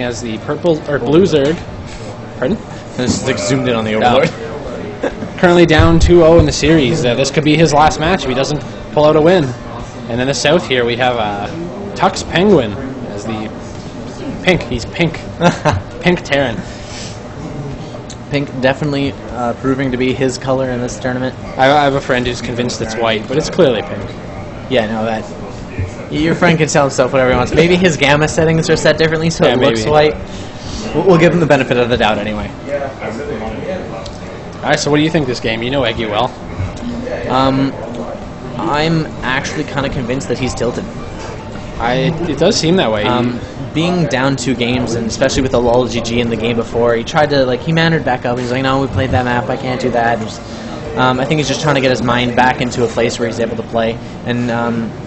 has the purple or blue Zerg. Pardon? This is like zoomed in on the Overlord. Currently down 2-0 in the series. This could be his last match if he doesn't pull out a win. And in the south here we have TUXPenguin as the pink. He's pink. Pink Terran. Pink definitely proving to be his color in this tournament. I have a friend who's convinced it's white, but it's clearly pink. Yeah, no, that... Your friend can tell himself whatever he wants. Maybe his gamma settings are set differently, so it looks white. We'll give him the benefit of the doubt anyway. Alright, so what do you think of this game? You know Eggy well. I'm actually kind of convinced that he's tilted. It does seem that way. Being down 2 games, and especially with the lull GG in the game before, he tried to, like, he mannered back up. He's like, no, we played that map, I can't do that. I think he's just trying to get his mind back into a place where he's able to play. And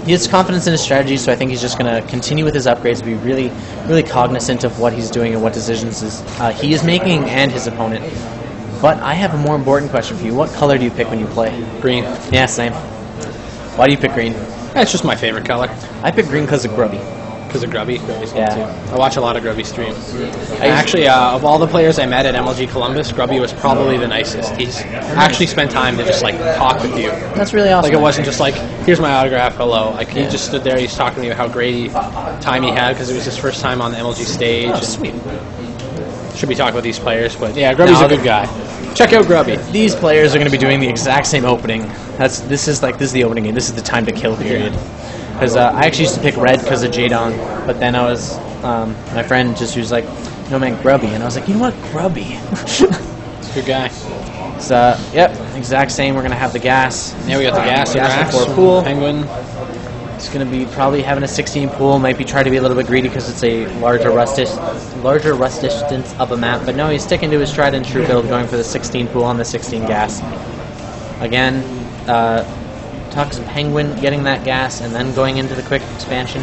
he has confidence in his strategy, so I think he's just going to continue with his upgrades, be really, really cognizant of what he's doing and what decisions he is making and his opponent. But I have a more important question for you. What color do you pick when you play? Green. Yeah, same. Why do you pick green? That's just my favorite color. I pick green because of Grubby. Because of Grubby? Grubby's yeah. Too. I watch a lot of Grubby stream. Actually, of all the players I met at MLG Columbus, Grubby was probably the nicest. He's actually spent time to just, like, talk with you. That's really awesome. Like, it wasn't just like, here's my autograph, hello. Like, he just stood there, he's talking to you how great time he had, because it was his first time on the MLG stage. Oh, sweet. Should be talking with these players, but yeah, Grubby's a good guy. Check out Grubby. These players are going to be doing the exact same opening. This is the opening game. This is the time to kill period. Because I actually used to pick red because of Jadon, but then I was my friend just was like, no man, Grubby, and I was like, you know what, Grubby. Good guy. So yep, exact same. We're gonna have the gas. Yeah, we got the gas for a pool. Penguin. It's gonna be probably having a 16 pool. Might be trying to be a little bit greedy because it's a larger rust distance of a map. But no, he's sticking to his tried and true build, going for the 16 pool on the 16 gas. Again, TUXPenguin getting that gas and then going into the quick expansion.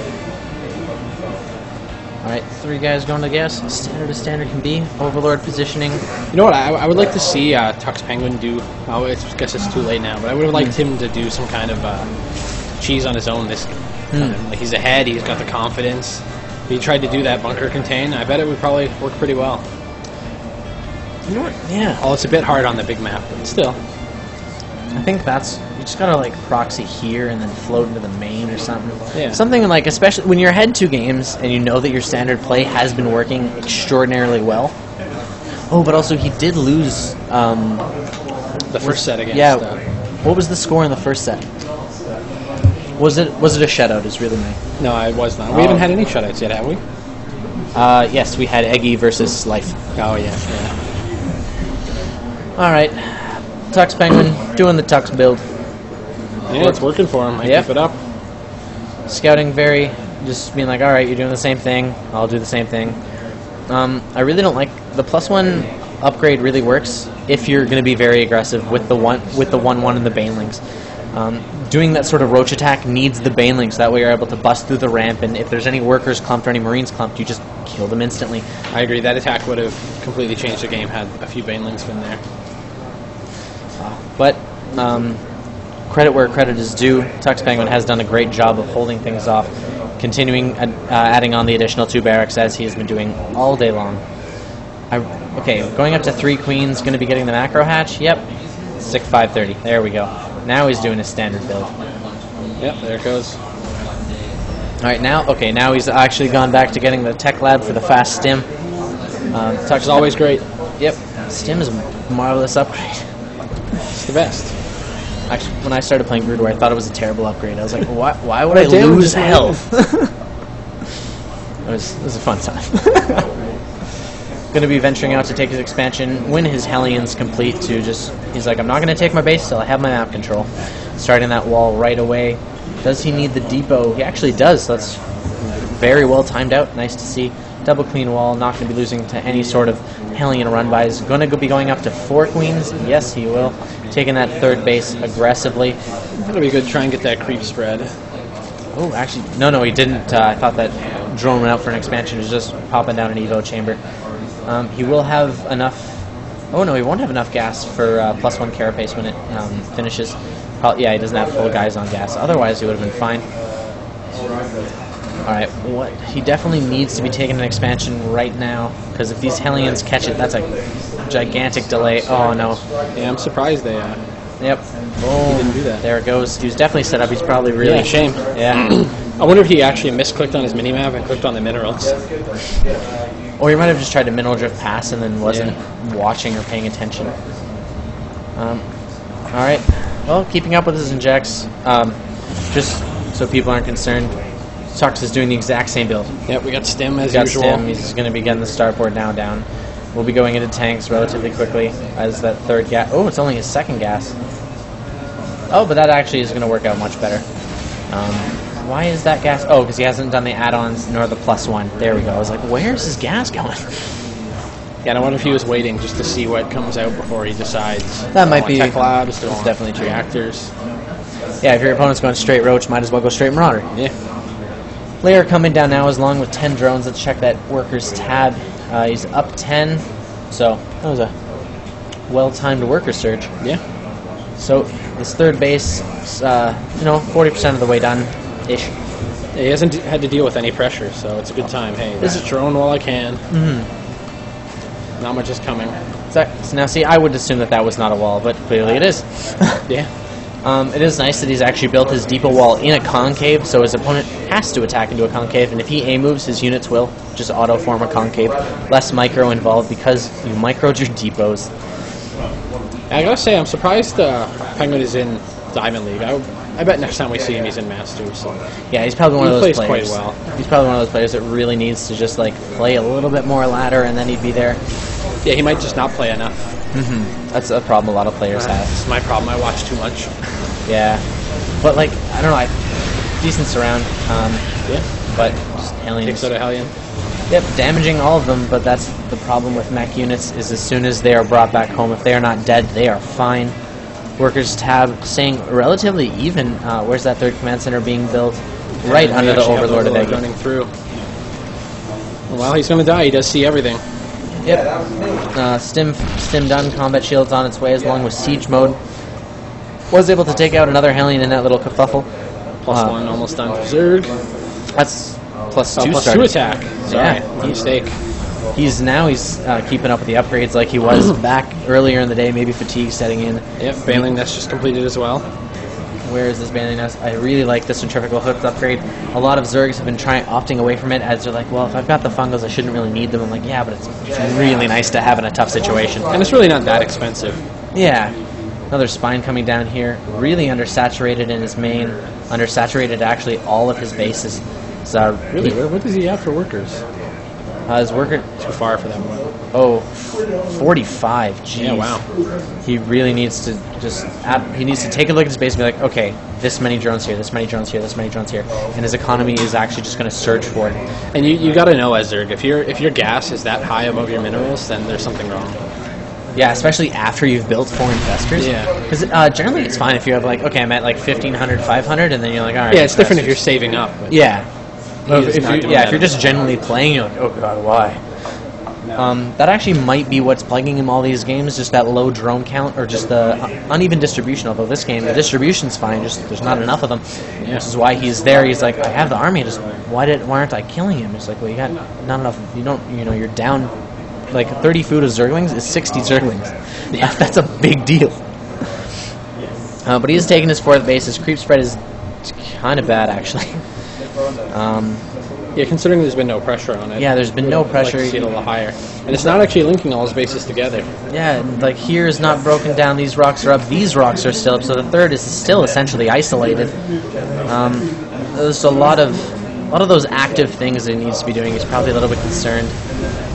Alright, 3 guys going to gas. Standard as standard can be. Overlord positioning. You know what? I would like to see TUXPenguin do. Oh, I guess it's too late now, but I would have liked him to do some kind of cheese on his own this time. Like, he's ahead, he's got the confidence. If he tried to do that bunker contain, I bet it would probably work pretty well. You know what? Yeah. Oh, it's a bit hard on the big map, but still. I think that's... You just gotta, like, proxy here and then float into the main or something. Yeah. Something like, especially when you're ahead 2 games and you know that your standard play has been working extraordinarily well. Oh, but also he did lose... the first set against... Yeah. What was the score in the first set? Was it a shutout is really my... No, it was not. We haven't had any shutouts yet, have we? Yes, we had Eggy versus Life. Oh, yeah. Alright. TUXPenguin doing the Tux build. Yeah, it's working for him. I keep it up. Scouting just being like, alright, you're doing the same thing, I'll do the same thing. I really don't like... The +1 upgrade really works if you're going to be very aggressive with the 1-1 and the banelings. Doing that sort of roach attack needs the banelings, that way you're able to bust through the ramp, and if there's any workers clumped or any marines clumped, you just kill them instantly. I agree, that attack would have completely changed the game had a few banelings been there. But credit where credit is due, TUXPenguin has done a great job of holding things off, continuing adding on the additional 2 barracks as he has been doing all day long. Okay, going up to 3 queens, going to be getting the macro hatch. Yep, stick 530. There we go. Now he's doing his standard build. Yep, there it goes. Alright, now he's actually gone back to getting the tech lab for the fast stim. Tux is always great. Yep, stim is a marvelous upgrade. It's the best. Actually, when I started playing Brood War, I thought it was a terrible upgrade. I was like, why would I lose health? It was a fun time. Going to be venturing out to take his expansion, win his Hellions complete to just... He's like, I'm not going to take my base till I have my map control. Starting that wall right away. Does he need the depot? He actually does. That's very well timed out. Nice to see. Double clean wall. Not going to be losing to any sort of Hellion run-bys. Going to be going up to 4 queens. Yes, he will. Taking that 3rd base aggressively. That'll be good. Try and get that creep spread. Oh, actually, no, he didn't. I thought that drone went out for an expansion. It was just popping down an Evo chamber. He will have enough... Oh, no, he won't have enough gas for +1 carapace when it finishes. Yeah, he doesn't have full guys on gas. Otherwise, he would have been fine. Alright, what he definitely needs to be taking an expansion right now, because if these Hellions catch it, that's a gigantic delay. Oh no. Yeah, I'm surprised they Yep. Boom. he didn't do that. There it goes. He was definitely set up. He's probably really... Yeah, shame. Yeah. I wonder if he actually misclicked on his minimap and clicked on the minerals. Or he might have just tried to mineral drift past and then wasn't watching or paying attention. Alright. Well, keeping up with his injects. Just so people aren't concerned, Tux is doing the exact same build. Yep, we got Stim as Got usual. Stim. He's going to be getting the starport now down. We'll be going into tanks relatively quickly as that third gas... Oh, it's only his second gas. Oh, but that actually is going to work out much better. Why is that gas... Oh, because he hasn't done the add-ons nor the +1. There we go. I was like, where's his gas going? Yeah, and I wonder if he was waiting just to see what comes out before he decides. That might be... Tech Labs, That's definitely true. reactors. Yeah, if your opponent's going straight Roach, might as well go straight Marauder. Yeah. Layer coming down now, along with 10 drones. Let's check that worker's tab. He's up 10, so that was a well-timed worker surge. Yeah. So this third base, is, 40% of the way done-ish. Yeah, he hasn't had to deal with any pressure, so it's a good time. Hey, this is drone while I can. Mm-hmm. Not much is coming. So now, see, I would assume that was not a wall, but clearly it is. Yeah. It is nice that he's actually built his depot wall in a concave, so his opponent has to attack into a concave, and if he A-moves, his units will just auto-form a concave. Less micro involved because you microed your depots. I gotta say, I'm surprised Penguin is in Diamond League. I bet next time we see him, he's in Masters. So. Yeah, he's probably one of those plays players. Quite well. He's probably one of those players that really needs to just like play a little bit more ladder, and then he'd be there. Yeah, he might just not play enough. That's a problem a lot of players have. It's my problem. I watch too much. Yeah, but like I don't know, decent surround. Yeah, but just Hellions. Takes out a Hellion. Yep, damaging all of them. But that's the problem with mech units. Is as soon as they are brought back home, if they are not dead, they are fine. Workers tab staying relatively even. Where's that third command center being built? Right under the Overlord of Eggy. Running through. Well, he's going to die. He does see everything. Yep. Stim done. Combat shield's on its way, along with siege mode. Was able to take out another Hellion in that little kerfuffle. +1, almost done for Zerg. That's +2 +2 attack. Sorry, Yeah. mistake. He's keeping up with the upgrades like he was back earlier in the day. Maybe fatigue setting in. Yep, Bailing Nest just completed as well. Where is this Bailing Nest? I really like the centrifugal hooks upgrade. A lot of Zergs have been opting away from it as they're like, well, if I've got the fungals, I shouldn't really need them. I'm like, yeah, but it's really nice to have in a tough situation. And it's really not that expensive. Yeah. Another spine coming down here. Really undersaturated in his main. Undersaturated actually all of his bases. So really, what does he have for workers? His worker... Too far for them. Oh, 45. Jeez. Yeah, wow. He really needs to he needs to take a look at his base and be like, okay, this many drones here, this many drones here, this many drones here. And his economy is actually just going to surge forward. And you got to know, as Zerg, if your gas is that high above your minerals, then there's something wrong. Yeah, especially after you've built 4 infestors. Yeah. Because generally it's fine if you have like, okay, I'm at like 1,500, 500, and then you're like, all right. Yeah, it's different if you're saving up. Yeah. If you're just generally playing, you're like, oh god, why? That actually might be what's plaguing him all these games, just that low drone count, or just the uneven distribution. Although this game, the distribution's fine, just there's not enough of them. Yeah. This is why he's there. He's like, I have the army, just why aren't I killing him? It's like, well, you got not enough. You're down. Like 30 food of Zerglings is 60 Zerglings. Yeah, that's a big deal. But he is taking his 4th base. His creep spread is kind of bad, actually. Yeah, considering there's been no pressure on it. Yeah, there's been no pressure. Like to see it a little higher. And it's not actually linking all his bases together. Yeah, like here is not broken down, these rocks are up, these rocks are still up, so the third is still essentially isolated. There's a lot of those active things that he needs to be doing. He's probably a little bit concerned.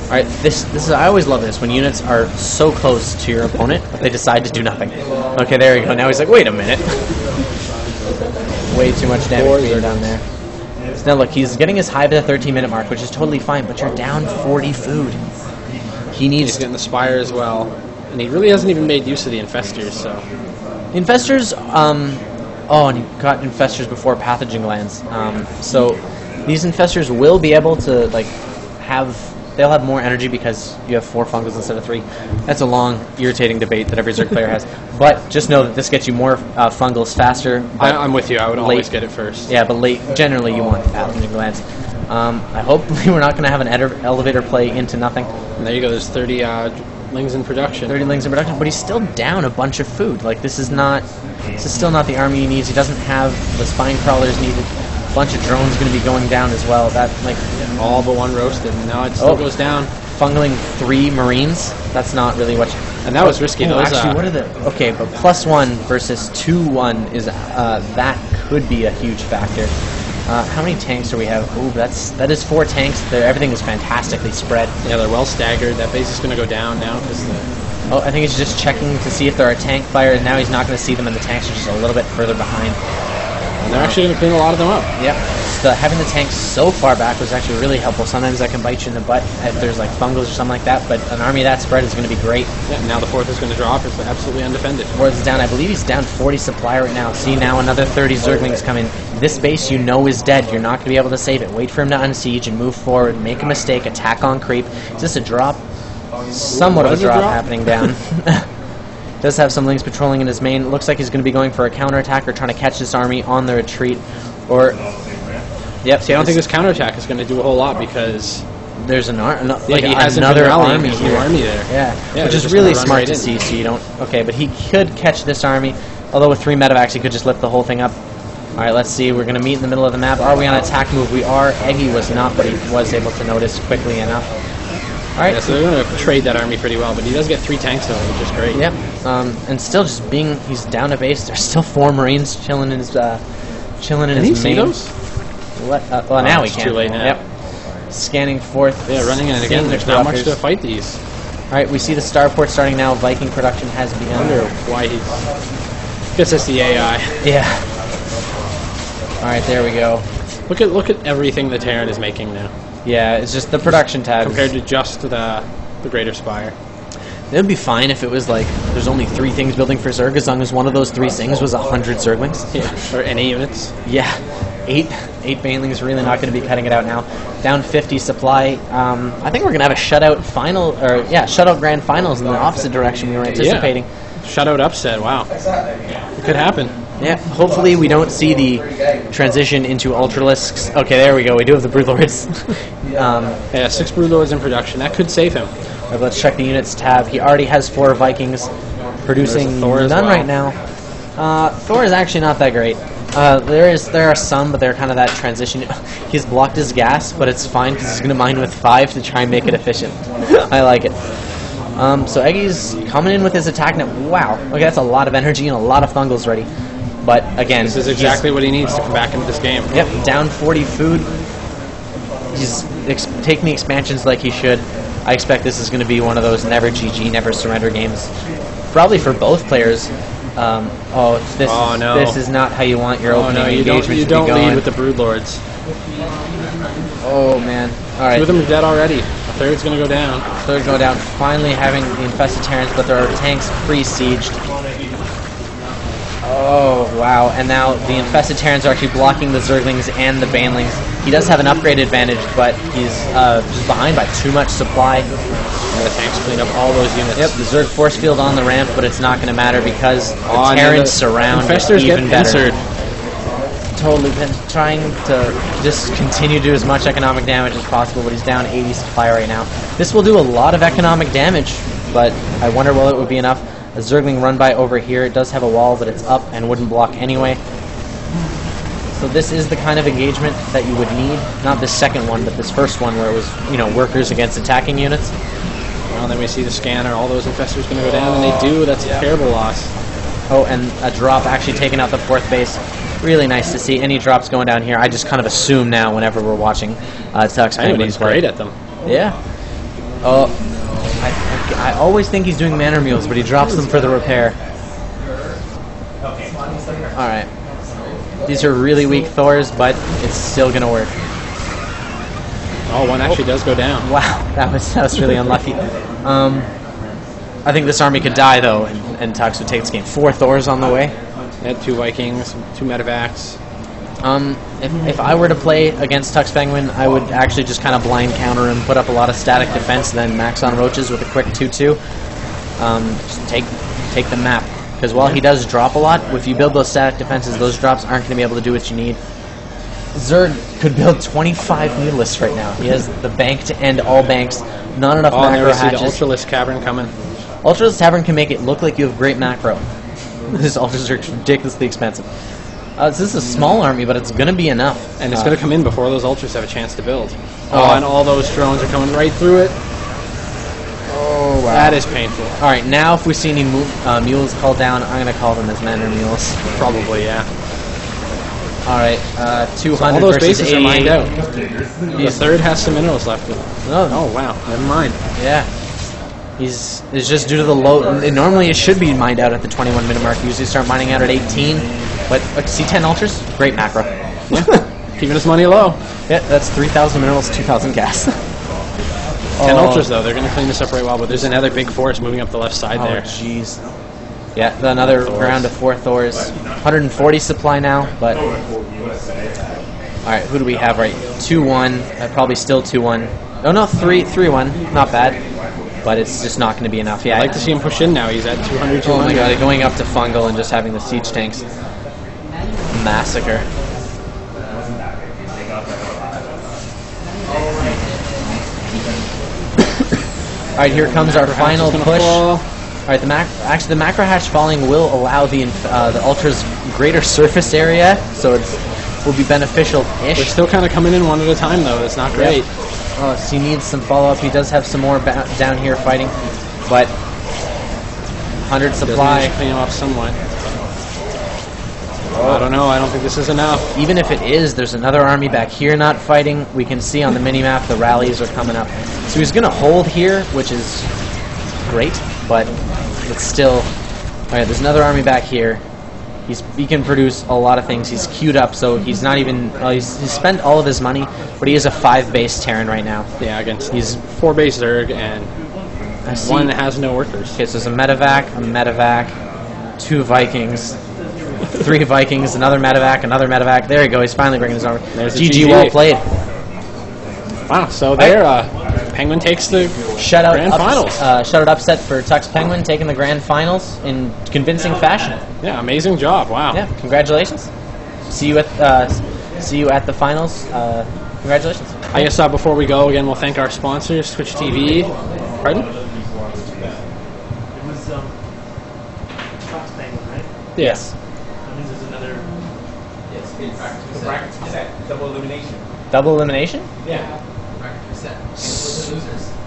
Alright, this is, I always love this, when units are so close to your opponent, but they decide to do nothing. Okay, there we go. Now he's like, wait a minute. Way too much damage down there. So now look, he's getting his hive at the 13-minute mark, which is totally fine, but you're down 40 food. He's getting the Spire as well. And he really hasn't even made use of the Infestors, so... Infestors, oh, and he got Infestors before Pathogen Glands. So these Infestors will be able to, like, have they'll have more energy because you have 4 fungals instead of 3. That's a long, irritating debate that every Zerg player has. But just know that this gets you more fungals faster. I'm with you. I would always get it first. Yeah, but generally you want pathogen glands. I hope we're not going to have an elevator play into nothing. And there you go. There's 30 lings in production. 30 lings in production, but he's still down a bunch of food. Like, this is still not the army he needs. He doesn't have the spine crawlers needed. A bunch of drones going to be going down as well. That, like, all but 1 roasted. And now it still goes down. Fungling 3 marines. That's not really what. And that was risky. Those, actually, what are the? Okay, but +1 versus 2-1 is that could be a huge factor. How many tanks do we have? Ooh, that is 4 tanks. Everything is fantastically spread. Yeah, they're well staggered. That base is going to go down now because oh, I think he's just checking to see if there are tank fires. Now he's not going to see them, and the tanks are just a little bit further behind. And they're actually going to clean a lot of them up. Yep. Having the tanks so far back was actually really helpful. Sometimes that can bite you in the butt if there's like fungals or something like that, but an army that spread is going to be great. Yeah, now the 4th is going to drop. It's absolutely undefended. 4th is down. I believe he's down 40 supply right now. See, now another 30 Zerglings come in. This base you know is dead. You're not going to be able to save it. Wait for him to unsiege and move forward. Make a mistake. Attack on creep. Is this a drop? Somewhat of a drop happening down. Does have some lings patrolling in his main. Looks like he's going to be going for a counterattack or trying to catch this army on the retreat. Or, yep. See, I don't think this counterattack is going to do a whole lot because there's he has another army there. Yeah, which is really smart to see. So you don't. Okay, but he could catch this army. Although with 3 medevacs, he could just lift the whole thing up. All right, let's see. We're going to meet in the middle of the map. Are we on attack move? We are. Eggy was not, but he was able to notice quickly enough. All right. Yeah, so they're going to trade that army pretty well, but he does get 3 tanks though, which is great. Yep. And still just he's down a base. There's still 4 Marines chilling in his main. See those? Well, now we can. Too late now. Yep. Scanning 4th. Yeah, running in it again. There's not much to fight these. All right, we see the starport starting now. Viking production has begun. I wonder why he gets us the AI. Yeah. All right, there we go. Look at everything the Terran is making now. Yeah, it's just the production tab compared to just the Greater Spire. It would be fine if it was like there's only 3 things building for Zerg, as long as one of those 3 things was 100 Zerglings. Yeah, or any units. Yeah, 8 Banelings really not going to be cutting it out now. Down 50 supply. I think we're going to have a shutout shutout grand finals in the opposite direction we were anticipating. Yeah. Shutout upset. Wow, it could happen. Yeah, hopefully we don't see the transition into Ultralisks. Okay, there we go. We do have the Broodlords. Yeah, 6 Broodlords in production. That could save him. Right, let's check the units tab. He already has 4 Vikings, producing none right now. Thor is actually not that great. There are some, but they're kind of that transition. He's blocked his gas, but it's fine because he's going to mine with 5 to try and make it efficient. I like it. So Eggy's coming in with his attack now. Wow. Okay, that's a lot of energy and a lot of fungals ready. But again, this is exactly what he needs to come back into this game. Yep, down 40 food. He's taking the expansions like he should. I expect this is going to be one of those never GG, never surrender games. Probably for both players. This is not how you want your opening engagement to be going. You don't lead with the Broodlords. Oh, man. All right. 2 of them are dead already. A 3rd's going to go down. 3rd's going down. Finally having the infested Terrans, but there are tanks pre-sieged. Oh, wow. And now the infested Terrans are actually blocking the Zerglings and the Banelings. He does have an upgrade advantage, but he's just behind by too much supply. And the tanks clean up all those units. Yep, the Zerg force field on the ramp, but it's not going to matter because the Terrans surround Infestors even get better. pincered. Totally been trying to just continue to do as much economic damage as possible, but he's down 80 supply right now. This will do a lot of economic damage, but I wonder will it would be enough. A Zergling run by over here. It does have a wall, but it's up and wouldn't block anyway. So this is the kind of engagement that you would need. Not this second one, but this first one where it was, workers against attacking units. Well, then we see the scanner. All those infestors going to go down, and they do. That's a terrible loss. Oh, and a drop actually taking out the 4th base. Really nice to see. Any drops going down here, I just kind of assume now whenever we're watching TUXPenguin. He's great at them. Yeah. Oh. I always think he's doing manor mules, but he drops them for the repair. Alright. These are really weak Thors, but it's still going to work. Oh, one actually does go down. Wow, that was really unlucky. I think this army could die, though, and Tux would take this game. 4 Thors on the way. They had 2 Vikings, 2 medevacs. If I were to play against TUXPenguin, I would actually just kind of blind counter him, put up a lot of static defense, then max on roaches with a quick 2-2. Just take the map. Because while he does drop a lot, if you build those static defenses, those drops aren't going to be able to do what you need. Zerg could build 25 Mutalisks right now. He has the bank to end all banks, not enough macro hatches. The Ultralisk Cavern coming. Ultralisk Tavern can make it look like you have great macro. This Ultra Zerg's ridiculously expensive. This is a small army, but it's going to be enough. And it's going to come in before those Ultras have a chance to build. And all those drones are coming right through it. Oh, wow. That is painful. Alright, now if we see any mules called down, I'm going to call them as men or mules. Probably, yeah. Alright, 200 so all those versus bases 88. are mined out. The third has some minerals left. Oh, wow. Never mind. Yeah. It's just due to the low... Normally it should be mined out at the 21 minute mark. You usually start mining out at 18. But C10 Ultras, great macro. Keeping his money low. Yeah, that's 3,000 minerals, 2,000 gas. 10 Ultras, though. They're going to clean this up right well. But there's another big force moving up the left side there. Oh, jeez. Yeah, another round of 4 Thors. 140 supply now, but... Alright, who do we have right? 2-1. Probably still 2-1. Oh, no, 3-1. Not bad. But it's just not going to be enough. Yeah, I'd like to see him push in now. He's at 200. Oh my god, going up to Fungal and just having the siege tanks massacre. Alright, here comes our final push. Alright, the macro hatch falling will allow the Ultra's greater surface area, so it will be beneficial-ish. They're still kind of coming in one at a time, though. It's not great. Yep. Oh, so he needs some follow-up. He does have some more down here fighting, but 100 supply. Clean him up somewhat. I don't know. I don't think this is enough. Even if it is, there's another army back here not fighting. We can see on the mini-map the rallies are coming up. So he's going to hold here, which is great, but it's still... Alright, there's another army back here. He can produce a lot of things. He's queued up, so he's not even... he's spent all of his money, but he is a 5-base Terran right now. Yeah, against he's 4-base Zerg and one that has no workers. Okay, so there's a medevac, 2 Vikings, 3 Vikings, another medevac. There you go. He's finally bringing his armor. There's GG, well played. Wow. So there, Penguin takes the GrandFinals. Shutout upset for TUXPenguin, taking the GrandFinals in convincing fashion. Yeah, amazing job. Wow. Yeah, congratulations. See you at the finals. Congratulations. I guess before we go, again, we'll thank our sponsors, Twitch TV. Pardon? It was TUXPenguin, right? Yes. That means there's another. Yes, bracket set. Double elimination. Double elimination? Yeah. Bracket set.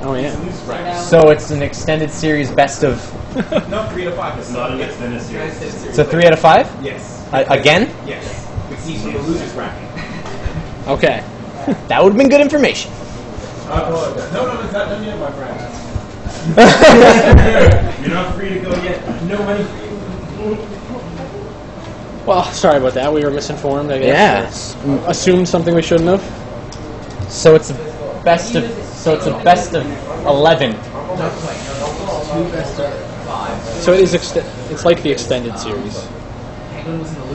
Oh, yeah. So it's an extended series best of... No, 3 out of 5. It's not an extended series. It's a 3 out of 5? Yes. Again? Yes. With each of the losers bracket. Okay. That would have been good information. No, it's not done yet, my friend. You're not free to go yet. No money for you. Well, sorry about that. We were misinformed, I guess. Yeah. Assumed something we shouldn't have. So it's a best of 11. So it is. It's like the extended series. Penguin was in the